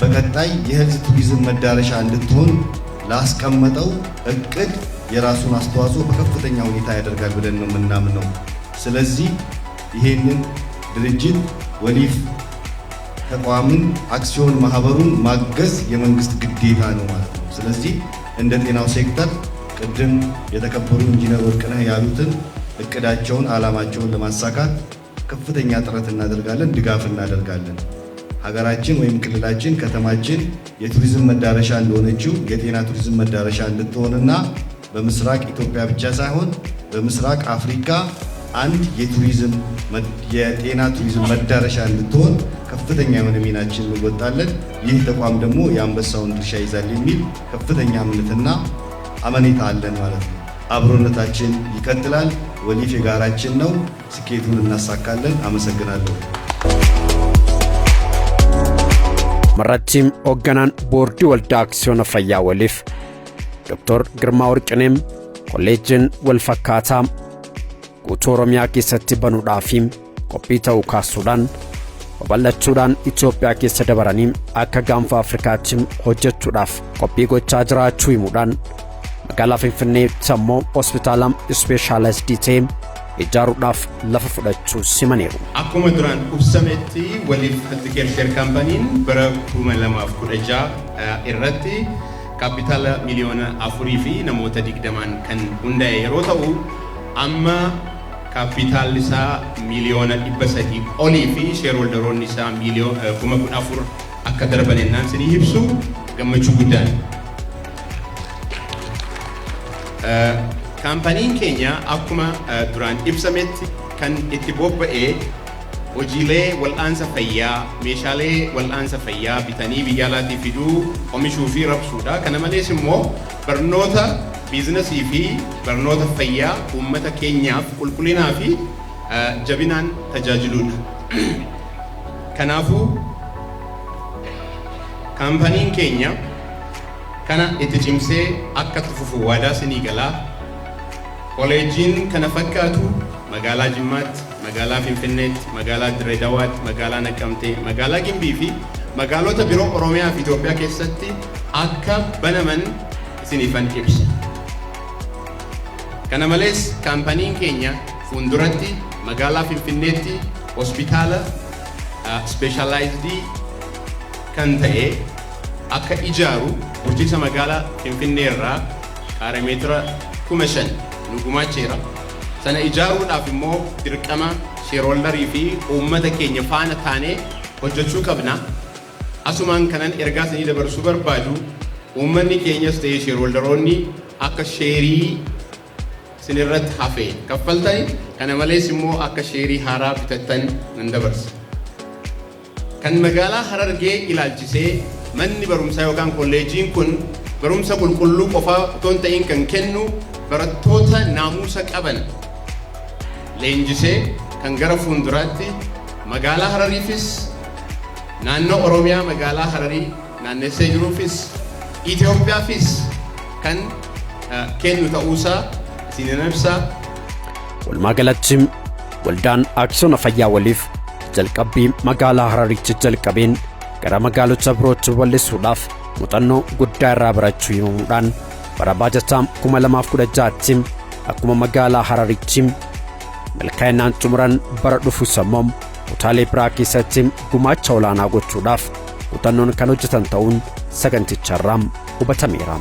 በቀጣይ የሄልዝ ቱሪዝም መዳረሻ እንድትሆን ላስቀመጠው እቅድ የራሱን አስተዋጽኦ በከፍተኛ ሁኔታ ያደርጋል ብለን ነው የምናምነው። ስለዚህ ይሄንን ድርጅት ወሊፍ ተቋምን አክሲዮን ማህበሩን ማገዝ የመንግስት ግዴታ ነው ማለት ነው። ስለዚህ እንደ ጤናው ሴክተር ቅድም የተከበሩ ኢንጂነር ወርቅነህ ያሉትን እቅዳቸውን ዓላማቸውን ለማሳካት ከፍተኛ ጥረት እናደርጋለን፣ ድጋፍ እናደርጋለን። ሀገራችን ወይም ክልላችን ከተማችን የቱሪዝም መዳረሻ እንደሆነችው የጤና ቱሪዝም መዳረሻ እንድትሆንና በምስራቅ ኢትዮጵያ ብቻ ሳይሆን በምስራቅ አፍሪካ አንድ የጤና ቱሪዝም መዳረሻ እንድትሆን ከፍተኛ የሆነ ሚናችን እንወጣለን። ይህ ተቋም ደግሞ የአንበሳውን ድርሻ ይዛል የሚል ከፍተኛ እምነትና አመኔታ አለን ማለት ነው። አብሮነታችን ይቀጥላል። ወሊፍ የጋራችን ነው። ስኬቱን እናሳካለን። አመሰግናለሁ። መራቲም ኦገናን ቦርዲ ወልዳ አክሲዮን ፈያ ወሊፍ ዶክተር ግርማ ወርቅኔም ኮሌጅን ወልፈካታ ጉቶ ኦሮሚያ ኬሰቲ በኑዳፊም ቆጲታው ካሱዳን ወባለቹዳን ኢትዮጵያ ኬሰ ደበራኒም አከ ጋንፋ አፍሪካችም ሆጀቹዳፍ ቆጲ ጎቻ ጅራቹ ይሙዳን መጋላ ፊንፊኔ ተሞ ሆስፒታላም ስፔሻላይዝድ ቲም ኢጃሩዳፍ ለፈፈደቹ ሲመኔሩ አኩመ ዱራን ኡብሰሜቲ ወሊፍ ሄልዝኬር ሼር ካምፓኒን በረኩመ ለማፍኩደጃ ኢረቲ ካፒታል ሚሊዮን አፍሪ ፊ ነሞተ ዲግደማን ከን ሁንዳይ የሮተው አማ ካፒታል ሳ ሚሊዮን ኢበሰቲ ኦሊ ፊ ሼር ሆልደሮን ሳ ሚሊዮን ኩመ አፍር አከደረበኔናን ስኒ ይብሱ ገመቹ ጉዳይ ካምፓኒን ኬኛ አኩማ ዱራን ኢብሰሜት ከን ኢትቦበኤ ኦጂሌ ወልአንሰ ፈያ ሜሻሌ ወልአንሰ ፈያ ቢታኒ ቢያላቲ ፊዱ ኦሚሹ ፊ ረብሱዳ ከነመሌስ ሞ በርኖታ ቢዝነስ ፊ በርኖታ ፈያ ኡመተ ኬኛፍ ቁልቁሊና ፊ ጀቢናን ተጃጅሉን ከናፉ ካምፓኒን ኬኛ kana itti cimsee akka tufufu waadaa sinii galaa. Kolleejjiin kana fakkaatu magaalaa Jimmaatti, magaalaa Finfinneetti, magaalaa Dirree Dawaatti, magaalaa Naqqamtee, magaalaa Gimbii fi magaalota biroo Oromiyaa fi Itoophiyaa keessatti akka banaman isiniifan ibsa. Kana malees kaampaniin keenya fuulduratti magaalaa Finfinneetti hospitaala specialized kan ta'e akka ijaaru bulchiinsa magaalaa Finfinnee irraa kiiloomeetira 5,000 nu gumaacheera. Sana ijaaruudhaaf immoo dirqama shareholderii fi uummata keenya faana taanee hojjechuu qabna. Asumaan kanan ergaa isinii dabarsuu barbaadu uummanni keenyas ta'ee shareholderoonni akka sheerii sinirratti hafe kaffaltani, kana malees immoo akka sheerii haaraa bitattan nan dabarsa. Kan magaalaa Harargee ilaalchisee manni barumsaa yookaan kolleejjiin kun barumsa qulqulluu qofaa otoo hin ta'in kan kennu barattoota naamusa qaban leenjisee kan gara fuulduraatti magaalaa Harariifis naannoo Oromiyaa magaalaa Hararii naannessee jiruufis Itoophiyaafis kan kennu ta'uusaa isiniin ibsa. Walumaa galatti waldaan Aksiyoona Fayyaa Waliif jalqabbii magaalaa Harariitti jalqabeen gara magaalota birootti bal'isuudhaaf muuxannoo guddaa irraa barachuu himuudhaan bara baajataa 2016tti akkuma magaalaa Harariitti milkaa'inaan xumuran bara dhufu sammoom kutaalee biraa keessatti gumaacha olaanaa gochuudhaaf muuxannoon kan hojjetan ta'uun saganticharraa hubatameera.